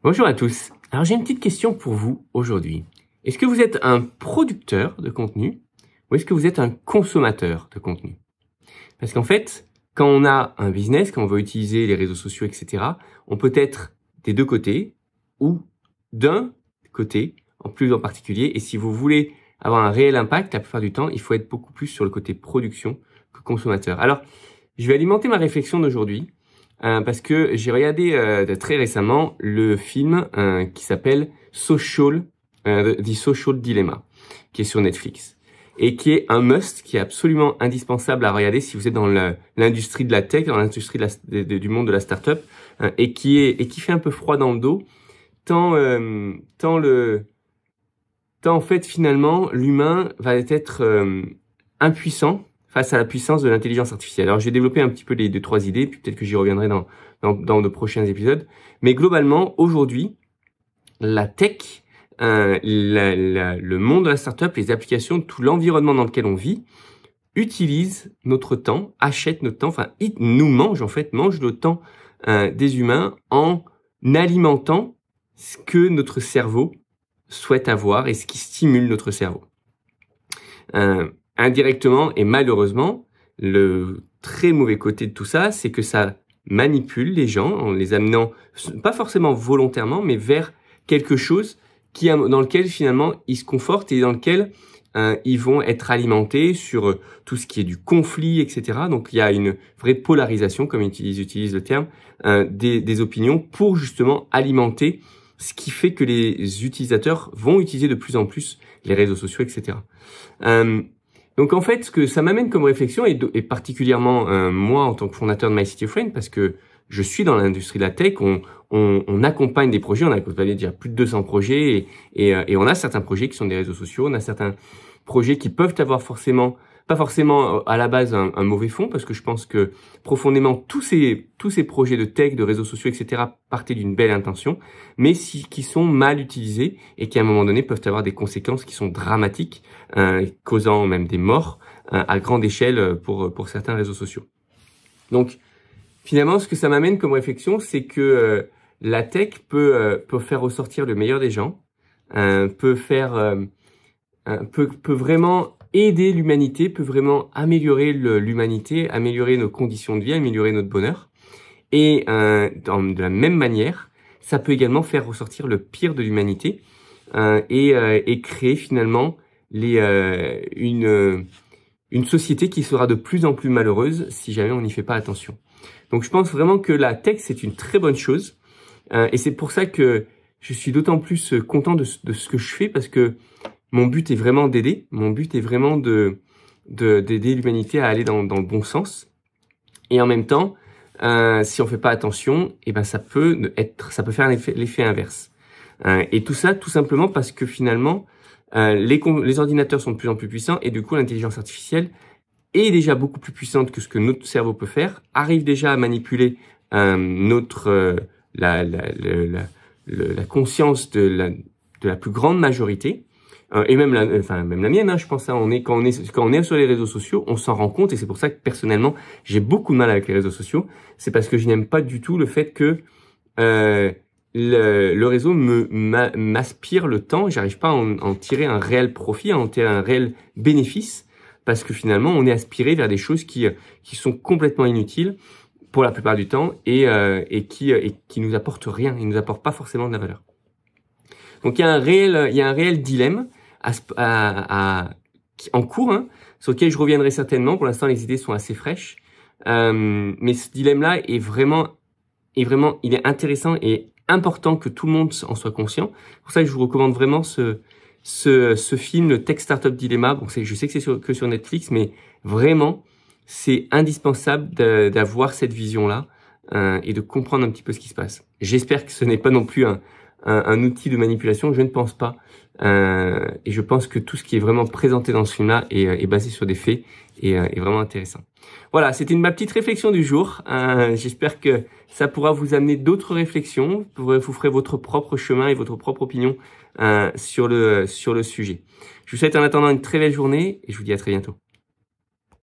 Bonjour à tous. Alors j'ai une petite question pour vous aujourd'hui. Est-ce que vous êtes un producteur de contenu ou est-ce que vous êtes un consommateur de contenu? Parce qu'en fait, quand on a un business, quand on veut utiliser les réseaux sociaux, etc., on peut être des deux côtés ou d'un côté, en plus en particulier. Et si vous voulez avoir un réel impact, la plupart du temps, il faut être beaucoup plus sur le côté production que consommateur. Alors, je vais alimenter ma réflexion d'aujourd'hui. Parce que j'ai regardé très récemment le film qui s'appelle The Social Dilemma, qui est sur Netflix et qui est un must, qui est absolument indispensable à regarder si vous êtes dans l'industrie de la tech, dans l'industrie du monde de la startup, et qui fait un peu froid dans le dos, tant en fait finalement l'humain va être impuissant face à la puissance de l'intelligence artificielle. Alors, j'ai développé un petit peu les 2-3 idées, puis peut-être que j'y reviendrai dans de prochains épisodes. Mais globalement, aujourd'hui, la tech, le monde de la startup, les applications, tout l'environnement dans lequel on vit, utilise notre temps, achète notre temps, enfin, nous mange le temps des humains en alimentant ce que notre cerveau souhaite avoir et ce qui stimule notre cerveau. Indirectement et malheureusement, le très mauvais côté de tout ça, c'est que ça manipule les gens en les amenant, pas forcément volontairement, mais vers quelque chose dans lequel finalement ils se confortent et dans lequel ils vont être alimentés sur tout ce qui est du conflit, etc. Donc il y a une vraie polarisation, comme ils utilisent le terme, des opinions pour justement alimenter ce qui fait que les utilisateurs vont utiliser de plus en plus les réseaux sociaux, etc. Donc en fait, ce que ça m'amène comme réflexion, et particulièrement moi en tant que fondateur de MyCityOfFriend, parce que je suis dans l'industrie de la tech, on accompagne des projets, on a accompagné déjà plus de 200 projets, et on a certains projets qui sont des réseaux sociaux, on a certains projets qui peuvent avoir pas forcément à la base un mauvais fond, parce que je pense que profondément tous ces projets de tech, de réseaux sociaux, etc. partaient d'une belle intention, mais qui sont mal utilisés et qui à un moment donné peuvent avoir des conséquences qui sont dramatiques, causant même des morts à grande échelle pour certains réseaux sociaux. Donc finalement, ce que ça m'amène comme réflexion, c'est que la tech peut faire ressortir le meilleur des gens, peut vraiment aider l'humanité, peut vraiment améliorer l'humanité, améliorer nos conditions de vie, améliorer notre bonheur. Et de la même manière, ça peut également faire ressortir le pire de l'humanité et créer finalement une société qui sera de plus en plus malheureuse si jamais on n'y fait pas attention. Donc je pense vraiment que la tech, c'est une très bonne chose. Et c'est pour ça que je suis d'autant plus content de ce que je fais, parce que mon but est vraiment d'aider. Mon but est vraiment d'aider l'humanité à aller dans le bon sens. Et en même temps, si on fait pas attention, et ben ça peut faire l'effet inverse. Et tout ça, tout simplement parce que finalement, les ordinateurs sont de plus en plus puissants, et du coup, l'intelligence artificielle est déjà beaucoup plus puissante que ce que notre cerveau peut faire, arrive déjà à manipuler la conscience de la plus grande majorité. Et même la mienne, hein, je pense, hein, quand on est sur les réseaux sociaux, on s'en rend compte, et c'est pour ça que personnellement, j'ai beaucoup de mal avec les réseaux sociaux. C'est parce que je n'aime pas du tout le fait que le réseau m'aspire le temps, j'arrive pas à en tirer un réel profit, à en tirer un réel bénéfice, parce que finalement, on est aspiré vers des choses qui sont complètement inutiles pour la plupart du temps et qui nous apportent rien, ils nous apportent pas forcément de la valeur. Donc il y a un réel dilemme en cours, hein, sur lequel je reviendrai certainement. Pour l'instant, les idées sont assez fraîches, mais ce dilemme-là est vraiment, il est intéressant et important que tout le monde en soit conscient. C'est pour ça que je vous recommande vraiment ce film, le Tech Startup Dilemma. Bon, je sais que c'est que sur Netflix, mais vraiment, c'est indispensable d'avoir cette vision-là et de comprendre un petit peu ce qui se passe. J'espère que ce n'est pas non plus un outil de manipulation, je ne pense pas. Et je pense que tout ce qui est vraiment présenté dans ce film-là est basé sur des faits et est vraiment intéressant. Voilà, c'était ma petite réflexion du jour. J'espère que ça pourra vous amener d'autres réflexions. Vous ferez votre propre chemin et votre propre opinion sur le sujet. Je vous souhaite en attendant une très belle journée et je vous dis à très bientôt.